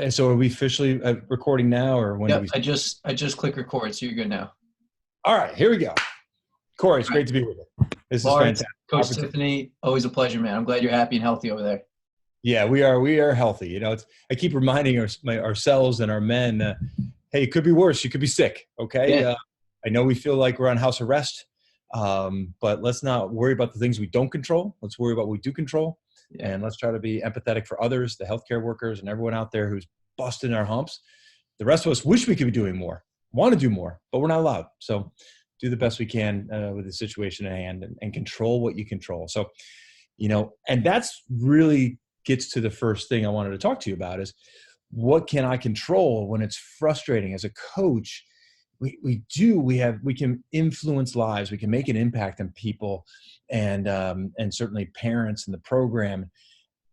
So are we officially recording now, or when do Yep, we? I just click record, so you're good now. All right, here we go. Corey, it's All right. great to be with you. This is Lars, fantastic. Coach Tiffany, always a pleasure, man. I'm glad you're happy and healthy over there. Yeah, we are healthy. I keep reminding ourselves and our men, hey, it could be worse. You could be sick. Okay. Yeah. I know we feel like we're on house arrest, but let's not worry about the things we don't control. Let's worry about what we do control. Yeah. And let's try to be empathetic for others, the healthcare workers and everyone out there who's busting our humps. The rest of us wish we could be doing more, want to do more, but we're not allowed. So do the best we can with the situation at hand and control what you control. So, and that's really gets to the first thing I wanted to talk to you about is what can I control when it's frustrating as a coach? We can influence lives. We can make an impact on people and certainly parents in the program.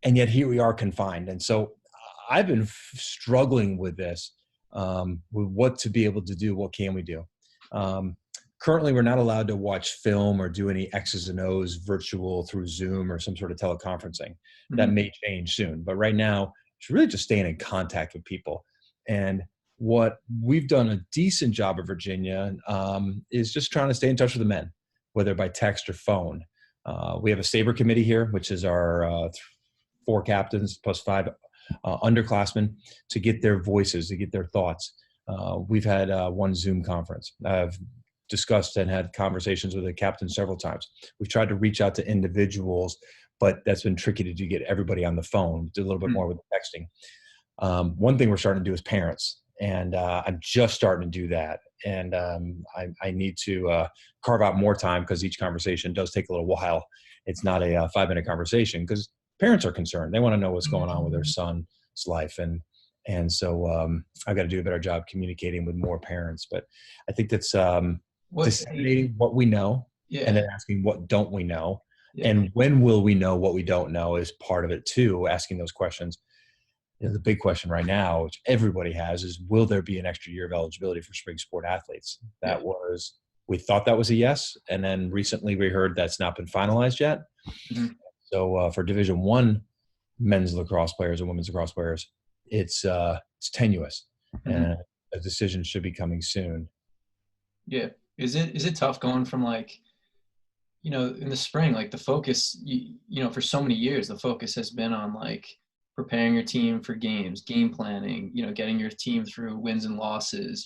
And yet here we are confined. And so I've been struggling with this, with what to be able to do. What can we do? Currently, we're not allowed to watch film or do any X's and O's virtual through Zoom or some sort of teleconferencing. Mm-hmm. That may change soon. But right now, it's really just staying in contact with people. And what we've done a decent job of Virginia is just trying to stay in touch with the men, whether by text or phone. We have a Sabre committee here, which is our 4 captains plus 5 underclassmen to get their voices, to get their thoughts. We've had one Zoom conference. I've discussed and had conversations with the captain several times. We've tried to reach out to individuals, but that's been tricky to do, get everybody on the phone, do a little bit more with texting. One thing we're starting to do is parents, and I'm just starting to do that. And I need to carve out more time because each conversation does take a little while. It's not a 5-minute conversation because parents are concerned. They want to know what's going on with their son's life. And so I've got to do a better job communicating with more parents. But I think that's disseminating what we know, and then asking what don't we know, and when will we know what we don't know is part of it too, asking those questions. The big question right now, which everybody has, is will there be an extra year of eligibility for spring sport athletes? We thought that was a yes, and then recently we heard that's not been finalized yet. Mm-hmm. So for Division I men's lacrosse players and women's lacrosse players, it's tenuous, mm-hmm. and a decision should be coming soon. Yeah. Is it tough going from in the spring, the focus, for so many years, the focus has been on preparing your team for games, game planning, getting your team through wins and losses,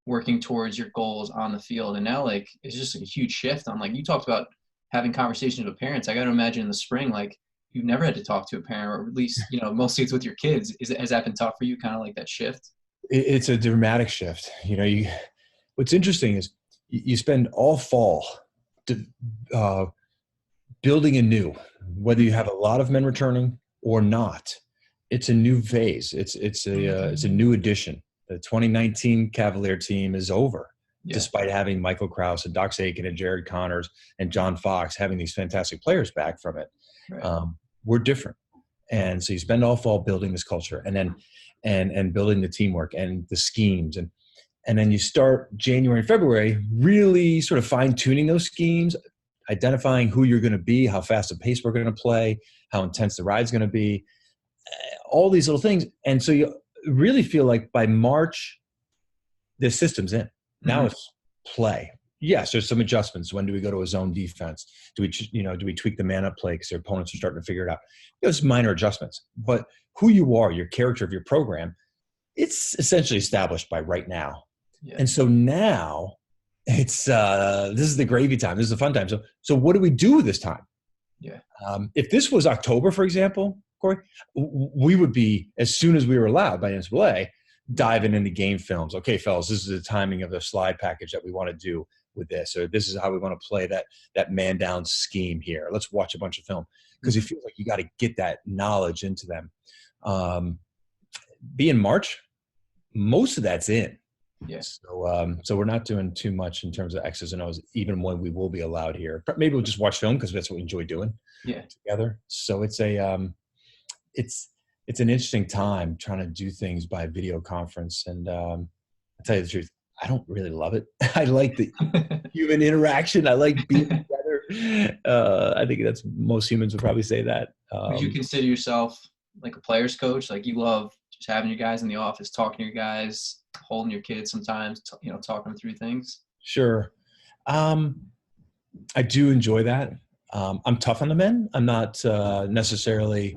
working towards your goals on the field. And now it's just a huge shift on you talked about having conversations with parents. I got to imagine in the spring, you've never had to talk to a parent, or at least, mostly it's with your kids. Has that been tough for you, kind of that shift? It's a dramatic shift. What's interesting is you spend all fall building anew, whether you have a lot of men returning or not. It's a new phase. It's a new addition. The 2019 Cavalier team is over, despite having Michael Krause and Doc Sakin and Jared Connors and John Fox having these fantastic players back from it. Right. We're different. And so you spend all fall building this culture and then and building the teamwork and the schemes. And then you start January and February really sort of fine-tuning those schemes, identifying who you're going to be, how fast a pace we're going to play, how intense the ride's going to be, all these little things. And so you really feel like by March, the system's in. Now it's play. Yes, there's some adjustments. When do we go to a zone defense? Do we tweak the man-up play because their opponents are starting to figure it out? There's minor adjustments. But who you are, your character of your program, it's essentially established by right now. Yeah. And so now it's this is the gravy time. This is the fun time. So what do we do with this time? Yeah. If this was October, for example, Corey, we would be, as soon as we were allowed by NCAA, diving into game films. Okay, fellas, this is the timing of the slide package that we want to do with this, or this is how we want to play that man down scheme here. Let's watch a bunch of film, because you feel like you got to get that knowledge into them. Being March, most of that's in. Yes. So we're not doing too much in terms of X's and O's, even when we will be allowed here. But maybe we'll just watch film because that's what we enjoy doing. Yeah. Together. So it's an interesting time trying to do things by video conference. And I'll tell you the truth, I don't really love it. I like the human interaction. I like being together. I think most humans would probably say that. Would you consider yourself like a player's coach? Like you love just having your guys in the office, talking to your guys, holding your kids sometimes, talking them through things? Sure. I do enjoy that. I'm tough on the men. I'm not necessarily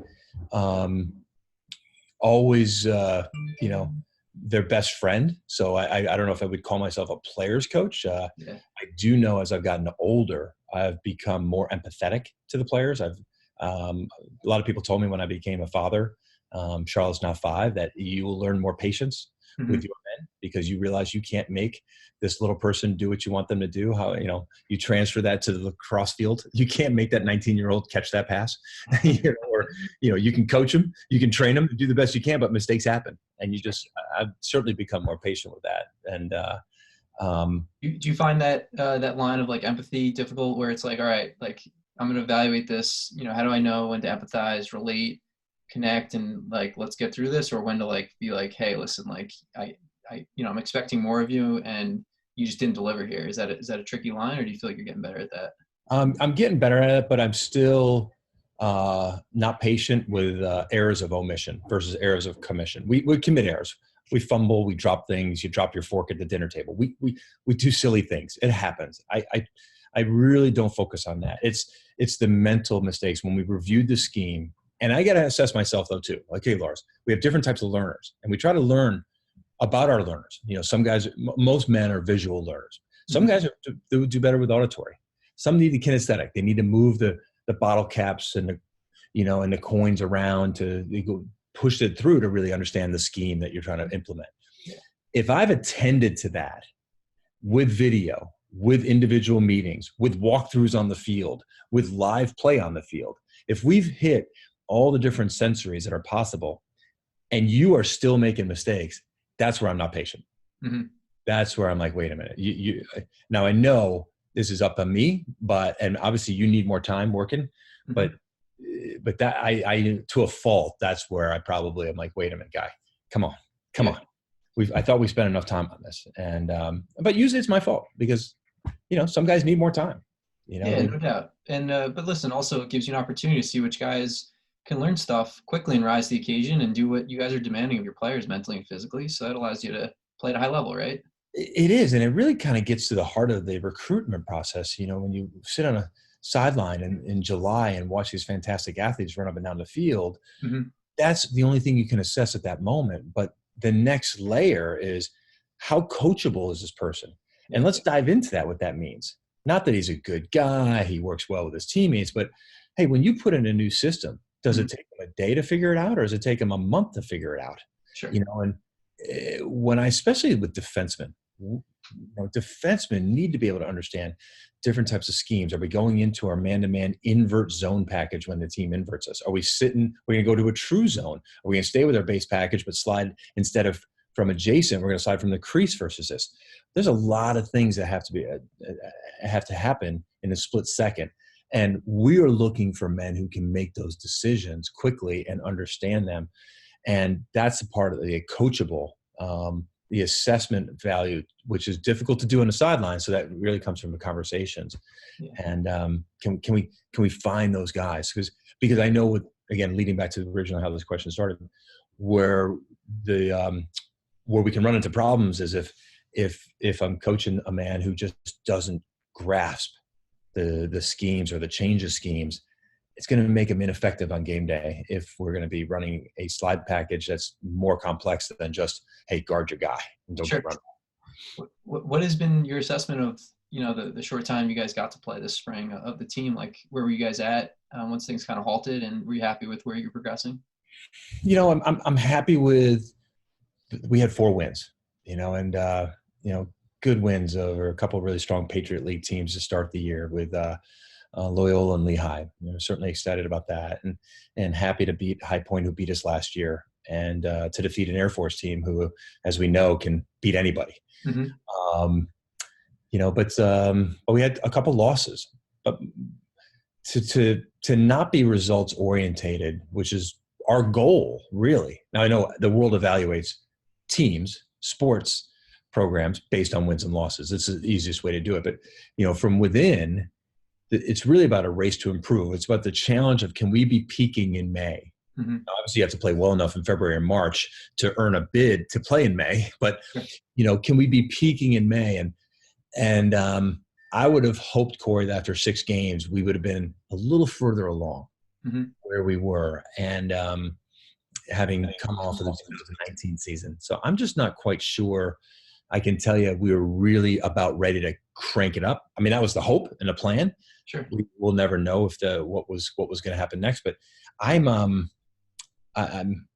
always, their best friend. So I don't know if I would call myself a player's coach. Yeah. I do know as I've gotten older, I've become more empathetic to the players. A lot of people told me when I became a father, Charlotte's now 5, that you will learn more patience with your men, because you realize you can't make this little person do what you want them to do. How, you transfer that to the lacrosse field. You can't make that 19-year-old catch that pass, or, you can coach them, you can train them, do the best you can, but mistakes happen. And I've certainly become more patient with that. And, do you find that that line of like empathy difficult, where it's like, all right, like I'm going to evaluate this, how do I know when to empathize, relate, connect, and like, let's get through this, or when to like be like, hey, listen, like I'm expecting more of you and you just didn't deliver here. Is that a tricky line, or do you feel like you're getting better at that? I'm getting better at it, but I'm still not patient with errors of omission versus errors of commission. We commit errors. We fumble, we drop things. You drop your fork at the dinner table. We do silly things. It happens. I really don't focus on that. It's the mental mistakes when we reviewed the scheme. And I got to assess myself though too. Like, hey, Lars, we have different types of learners, and we try to learn about our learners. Some guys, most men are visual learners. Some guys do better with auditory. Some need the kinesthetic. They need to move the bottle caps and the coins around to push it through to really understand the scheme that you're trying to implement. Yeah. If I've attended to that with video, with individual meetings, with walkthroughs on the field, with live play on the field, if we've hit all the different sensories that are possible and you are still making mistakes, that's where I'm not patient. Mm-hmm. That's where I'm like, wait a minute. Now I know this is up to me, and obviously you need more time working, mm-hmm. but that I to a fault, that's where I probably am like, wait a minute, guy, come on. I thought we spent enough time on this, and but usually it's my fault because some guys need more time. Yeah, no doubt. And but listen, also it gives you an opportunity to see which guys can learn stuff quickly and rise to the occasion and do what you guys are demanding of your players mentally and physically. So that allows you to play at a high level, right? It is, and it really kind of gets to the heart of the recruitment process. When you sit on a sideline in July and watch these fantastic athletes run up and down the field, mm-hmm. that's the only thing you can assess at that moment. But the next layer is, how coachable is this person? Yeah. And let's dive into that, what that means. Not that he's a good guy, he works well with his teammates, but hey, when you put in a new system, does mm-hmm. it take him a day to figure it out, or does it take him a month to figure it out? Sure. And when especially with defensemen, defensemen need to be able to understand different types of schemes. Are we going into our man-to-man invert zone package when the team inverts us? Are we going to go to a true zone? Are we going to stay with our base package but slide, instead of from adjacent, we're going to slide from the crease versus this? There's a lot of things that have to happen in a split second. And we are looking for men who can make those decisions quickly and understand them. And that's a part of the coachable, the assessment value, which is difficult to do on the sideline. So that really comes from the conversations. Yeah. And can we find those guys? Because I know, again, leading back to the original how this question started, where we can run into problems is if I'm coaching a man who just doesn't grasp the schemes or the change of schemes, it's going to make him ineffective on game day if we're going to be running a slide package that's more complex than just, hey, guard your guy and don't get run. What has been your assessment of the short time you guys got to play this spring of the team? Like, where were you guys at once things kind of halted, and were you happy with where you're progressing? I'm happy with. We had 4 wins, and good wins over a couple of really strong Patriot League teams to start the year with Loyola and Lehigh. Certainly excited about that, and happy to beat High Point, who beat us last year, and to defeat an Air Force team who, as we know, can beat anybody. Mm-hmm. But we had a couple losses. But to not be results orientated, which is our goal, really. Now I know the world evaluates teams, sports programs based on wins and losses. It's the easiest way to do it. But, from within, it's really about a race to improve. It's about the challenge of, can we be peaking in May? Mm-hmm. Obviously, you have to play well enough in February and March to earn a bid to play in May. But, Sure. can we be peaking in May? And I would have hoped, Corey, that after 6 games, we would have been a little further along Mm-hmm. where we were. And having come off of the 2019 season. So I'm just not quite sure. I can tell you we were really about ready to crank it up. I mean, that was the hope and the plan. Sure. We'll never know if what was going to happen next. But I'm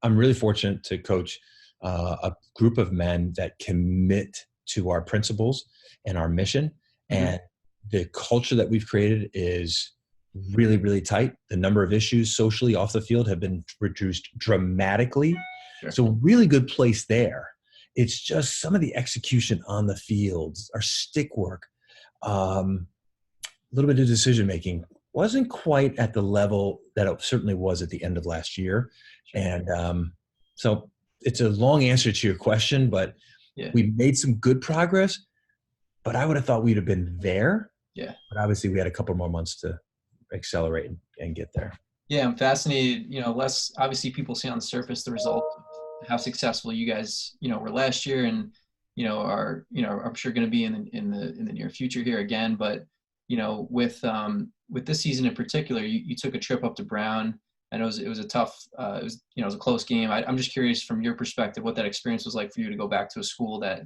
really fortunate to coach a group of men that commit to our principles and our mission. Mm-hmm. And the culture that we've created is really, really tight. The number of issues socially off the field have been reduced dramatically. Sure. So really good place there. It's just some of the execution on the fields, our stick work, a little bit of decision-making wasn't quite at the level that it certainly was at the end of last year. Sure. And so it's a long answer to your question, but we made some good progress, but I would have thought we'd have been there. Yeah. But obviously we had a couple more months to accelerate and get there. Yeah, I'm fascinated. Less obviously people see on the surface the result of how successful you guys, were last year, and are I'm sure going to be in the near future here again. But with this season in particular, you took a trip up to Brown, and it was a tough, it was a close game. I'm just curious from your perspective what that experience was like for you to go back to a school that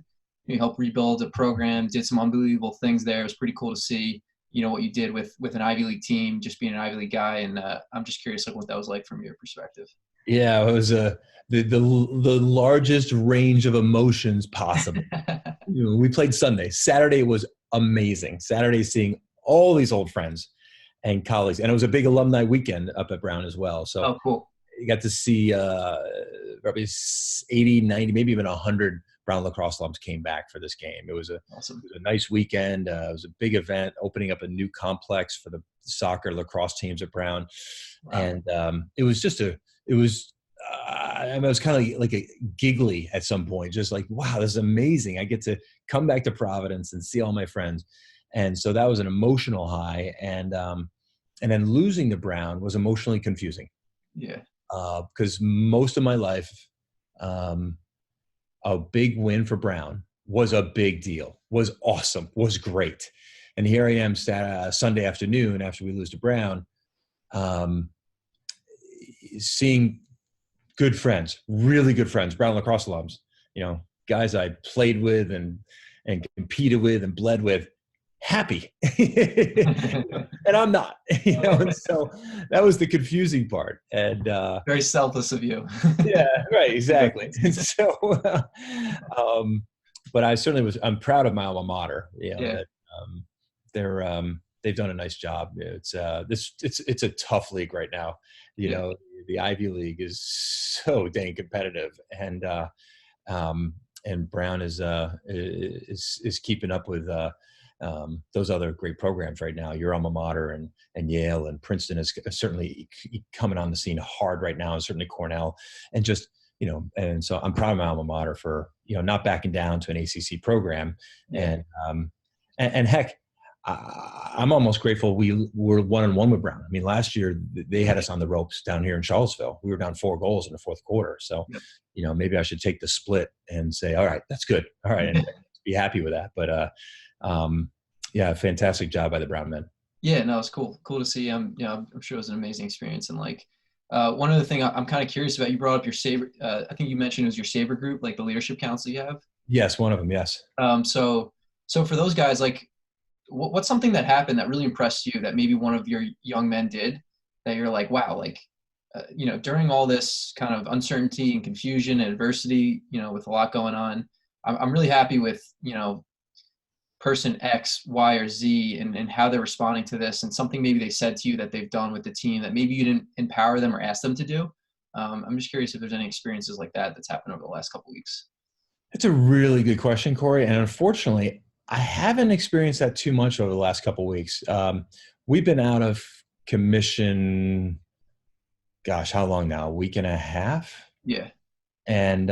you helped rebuild a program, did some unbelievable things there. It was pretty cool to see. What you did with an Ivy League team, just being an Ivy League guy. And I'm just curious what that was like from your perspective. Yeah, it was the largest range of emotions possible. We played Sunday. Saturday was amazing. Saturday, seeing all these old friends and colleagues. And it was a big alumni weekend up at Brown as well. So cool. You got to see probably 80, 90, maybe even 100 Brown Lacrosse alums came back for this game. It was awesome. It was a nice weekend. It was a big event, opening up a new complex for the soccer lacrosse teams at Brown. Wow. And it was just I was kind of like a giggly at some point, just like, wow, this is amazing. I get to come back to Providence and see all my friends. And so that was an emotional high. And then losing to Brown was emotionally confusing. Yeah. Because most of my life, a big win for Brown was a big deal, was awesome, was great. And here I am Sunday afternoon after we lose to Brown, seeing good friends, really good friends, Brown Lacrosse alums, guys I played with and competed with and bled with, happy. And I'm not, and so that was the confusing part. And very selfless of you. Yeah, right, exactly. And so but I'm proud of my alma mater, that they've done a nice job. It's a tough league right now. The Ivy League is so dang competitive, and Brown is keeping up with those other great programs right now. Your alma mater and Yale and Princeton is certainly coming on the scene hard right now, and certainly Cornell, and just and so I'm proud of my alma mater for not backing down to an ACC program, and heck, I'm almost grateful we were 1-1 with Brown. I mean, last year they had us on the ropes down here in Charlottesville. We were down 4 goals in the fourth quarter, so maybe I should take the split and say, all right, that's good, all right, and be happy with that, but. Fantastic job by the Brown men. Yeah, no, it's cool to see. I'm sure it was an amazing experience. And one other thing I'm kind of curious about, you brought up your Sabre. I think you mentioned it was your Sabre group, like the leadership council you have. Yes, one of them. Yes. So for those guys, what's something that happened that really impressed you that maybe one of your young men did that you're like, wow, during all this kind of uncertainty and confusion and adversity, with a lot going on, I'm really happy with, person X, Y, or Z and how they're responding to this, and something maybe they said to you that they've done with the team that maybe you didn't empower them or ask them to do. I'm just curious if there's any experiences like that that's happened over the last couple of weeks. It's a really good question, Corey. And unfortunately, I haven't experienced that too much over the last couple of weeks. We've been out of commission, gosh, how long now? A week and a half? Yeah. And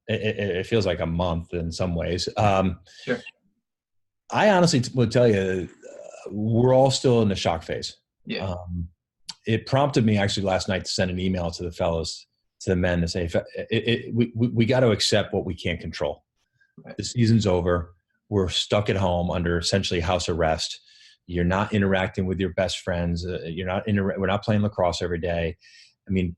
it feels like a month in some ways. Sure. I honestly would tell you, we're all still in the shock phase. Yeah. it prompted me actually last night to send an email to the fellows, to the men, to say, we got to accept what we can't control. Right. The season's over. We're stuck at home under essentially house arrest. You're not interacting with your best friends. We're not playing lacrosse every day. I mean,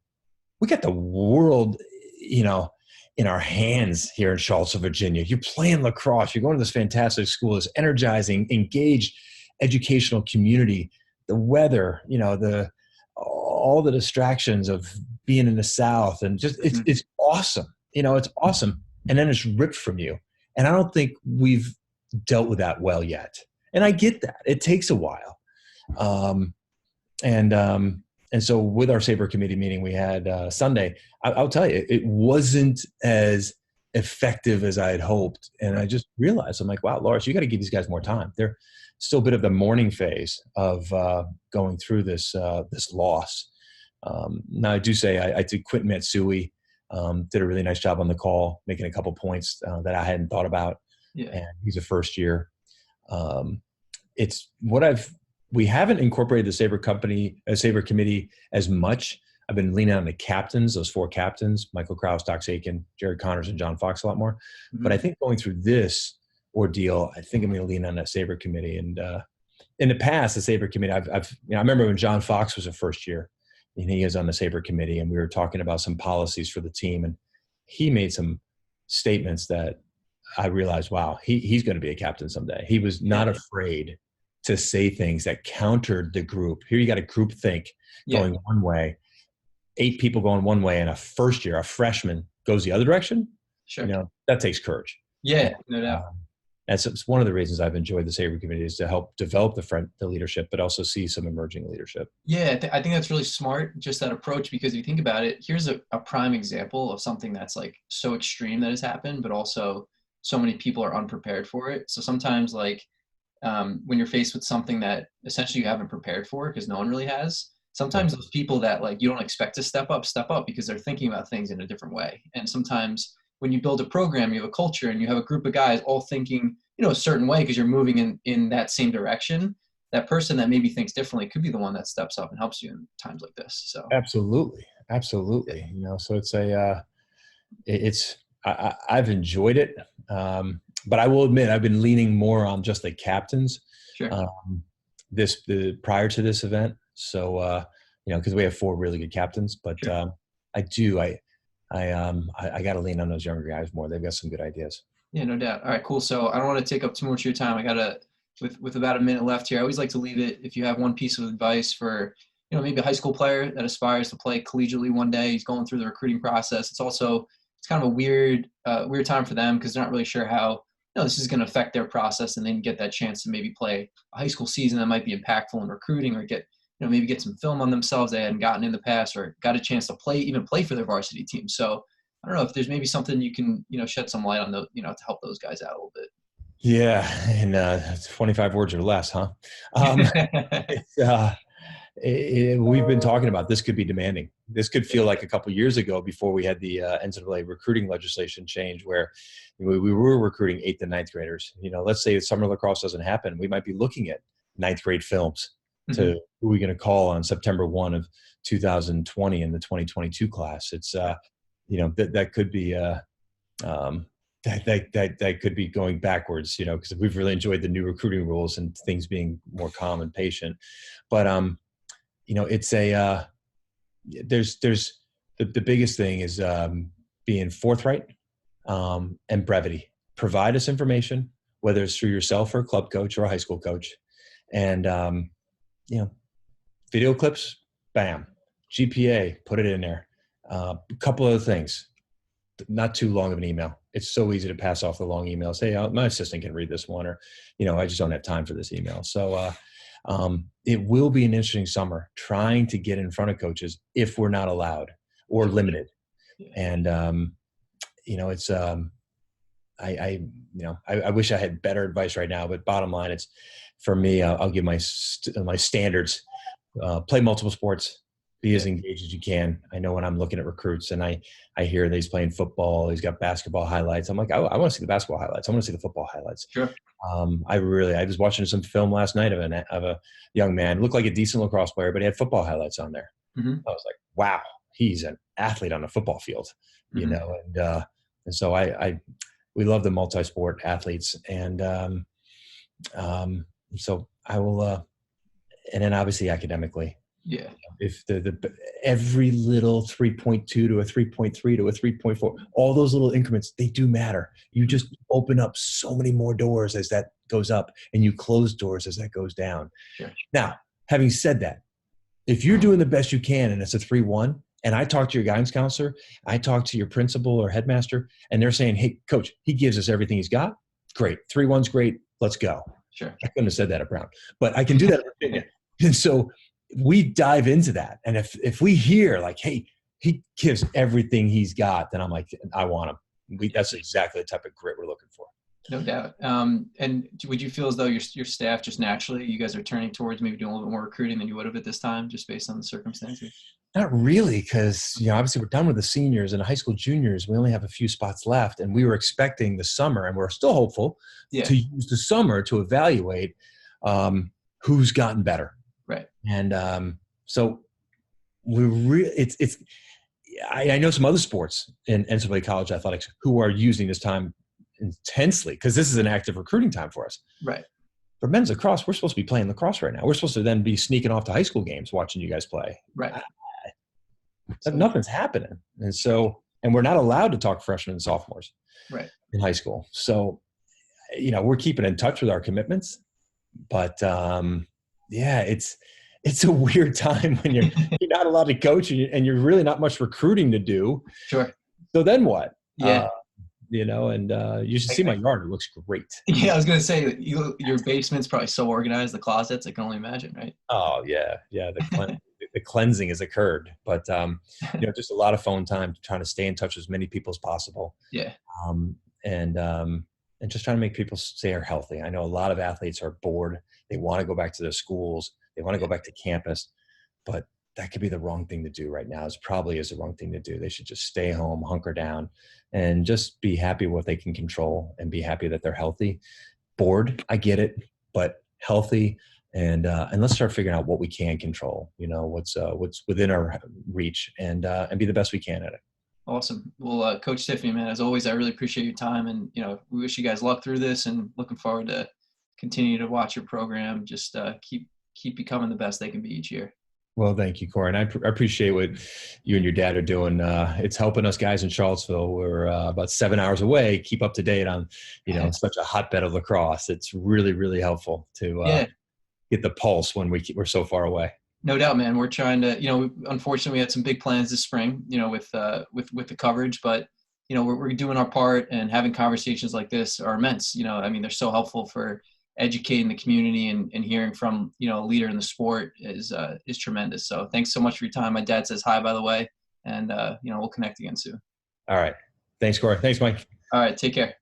we got the world, in our hands here in Charlottesville, Virginia. You're playing lacrosse. You're going to this fantastic school, this energizing, engaged educational community. The weather, all the distractions of being in the South, and just it's awesome. It's awesome. And then it's ripped from you. And I don't think we've dealt with that well yet. And I get that. It takes a while. And so with our Saber Committee meeting we had Sunday, I'll tell you, it wasn't as effective as I had hoped. And I just realized, I'm like, wow, Lars, you got to give these guys more time. They're still a bit of the mourning phase of going through this loss. Now, I do say I did Quentin Matsui, did a really nice job on the call, making a couple points that I hadn't thought about. Yeah. And he's a first year. It's what we haven't incorporated the Saber Committee as much. I've been leaning on the captains, those 4 captains, Michael Krause, Doc Sakin, Jared Connors, and John Fox a lot more. Mm-hmm. But I think going through this ordeal, I think I'm going to lean on that Saber Committee. And in the past, the Saber Committee, I remember when John Fox was a first year, and he was on the Saber Committee, and we were talking about some policies for the team, and he made some statements that I realized, wow, he's going to be a captain someday. He was not afraid to say things that countered the group. Here you got a group think going one way, 8 people going one way, and a first year, a freshman, goes the other direction. Sure. That takes courage. Yeah, no doubt. It's one of the reasons I've enjoyed the Saber Committee, is to help develop the leadership, but also see some emerging leadership. Yeah, I think that's really smart, just that approach, because if you think about it, here's a prime example of something that's like so extreme that has happened, but also so many people are unprepared for it. So sometimes when you're faced with something that essentially you haven't prepared for, because no one really has, sometimes those people that you don't expect to step up because they're thinking about things in a different way. And sometimes when you build a program, you have a culture and you have a group of guys all thinking, a certain way, because you're moving in that same direction. That person that maybe thinks differently could be the one that steps up and helps you in times like this. So absolutely. So I've enjoyed it. But I will admit, I've been leaning more on just the captains. Sure. Prior to this event. So, because we have 4 really good captains, but sure. I got to lean on those younger guys more. They've got some good ideas. Yeah, no doubt. All right, cool. So I don't want to take up too much of your time. I got to, with about a minute left here, I always like to leave it, if you have one piece of advice for, maybe a high school player that aspires to play collegiately one day. He's going through the recruiting process. It's kind of a weird time for them, because they're not really sure how, this is going to affect their process, and then get that chance to maybe play a high school season that might be impactful in recruiting, or maybe get some film on themselves they hadn't gotten in the past, or got a chance to play for their varsity team. So I don't know if there's maybe something you can, shed some light on those, to help those guys out a little bit. Yeah. And 25 words or less, huh? We've been talking about, this could be demanding. This could feel like a couple of years ago, before we had the NCAA recruiting legislation change, where we were recruiting 8th and 9th graders. Let's say summer lacrosse doesn't happen, we might be looking at 9th grade films to who are we going to call on September 1 of 2020 in the 2022 class. It's that could be that could be going backwards, because we've really enjoyed the new recruiting rules and things being more calm and patient. But it's there's the biggest thing is being forthright and brevity. Provide us information, whether it's through yourself or a club coach or a high school coach, and video clips, bam, GPA, put it in there. A couple other things, not too long of an email. It's so easy to pass off the long emails. Hey, my assistant can read this one, or I just don't have time for this email. So it will be an interesting summer trying to get in front of coaches if we're not allowed or limited. And it's I wish I had better advice right now, but bottom line, it's for me. I'll give my standards: play multiple sports, Be as engaged as you can. I know when I'm looking at recruits and I hear that he's playing football, he's got basketball highlights. I'm like, I want to see the basketball highlights. I want to see the football highlights. Sure. I was watching some film last night of a young man, looked like a decent lacrosse player, but he had football highlights on there. Mm-hmm. I was like, wow, he's an athlete on a football field, you know? And so we love the multi-sport athletes. And so I will, and then obviously academically, yeah, if every little 3.2 to a 3.3 to a 3.4, all those little increments, they do matter. You just open up so many more doors as that goes up, and you close doors as that goes down. Sure. Now, having said that, if you're doing the best you can and it's a 3-1, and I talk to your guidance counselor, I talk to your principal or headmaster, and they're saying, hey, coach, he gives us everything he's got. Great. 3-1's great. Let's go. Sure. I couldn't have said that at Brown, but I can do that at Virginia. And so we dive into that. And if we hear like, hey, he gives everything he's got, then I'm like, I want him. That's exactly the type of grit we're looking for. No doubt. And would you feel as though your staff just naturally, you guys are turning towards maybe doing a little bit more recruiting than you would have at this time, just based on the circumstances? Not really, because obviously we're done with the seniors and the high school juniors. We only have a few spots left, and we were expecting the summer, and we're still hopeful to use the summer to evaluate who's gotten better. Right. And so I know some other sports in NCAA college athletics who are using this time intensely, because this is an active recruiting time for us. Right. For men's lacrosse, we're supposed to be playing lacrosse right now. We're supposed to then be sneaking off to high school games watching you guys play. Right. Nothing's happening. And we're not allowed to talk freshmen and sophomores in high school. So, we're keeping in touch with our commitments, but it's a weird time when you're not allowed to coach and you're really not much recruiting to do. Sure. So then what? Yeah. You should see my yard. It looks great. Yeah, I was going to say, your basement's probably so organized, the closets, I can only imagine, right? Oh, yeah. Yeah, the cleansing has occurred. But, just a lot of phone time, trying to stay in touch with as many people as possible. Yeah. And just trying to make people stay healthy. I know a lot of athletes are bored. They want to go back to their schools. They want to go back to campus. But that could be the wrong thing to do right now. It probably is the wrong thing to do. They should just stay home, hunker down, and just be happy with what they can control and be happy that they're healthy. Bored, I get it, but healthy, and let's start figuring out what we can control. What's within our reach, and be the best we can at it. Awesome. Well, Coach Tiffany, man, as always, I really appreciate your time, and we wish you guys luck through this, and looking forward to continue to watch your program. Just keep becoming the best they can be each year. Well, thank you, Corey. And I appreciate what you and your dad are doing. It's helping us guys in Charlottesville. We're about 7 hours away. Keep up to date on, such a hotbed of lacrosse. It's really, really helpful to get the pulse when we're so far away. No doubt, man. We're trying to, unfortunately we had some big plans this spring, with the coverage, but, we're doing our part, and having conversations like this are immense. They're so helpful for educating the community, and hearing from, a leader in the sport is tremendous. So thanks so much for your time. My dad says hi, by the way, and, we'll connect again soon. All right. Thanks, Corey. Thanks, Mike. All right. Take care.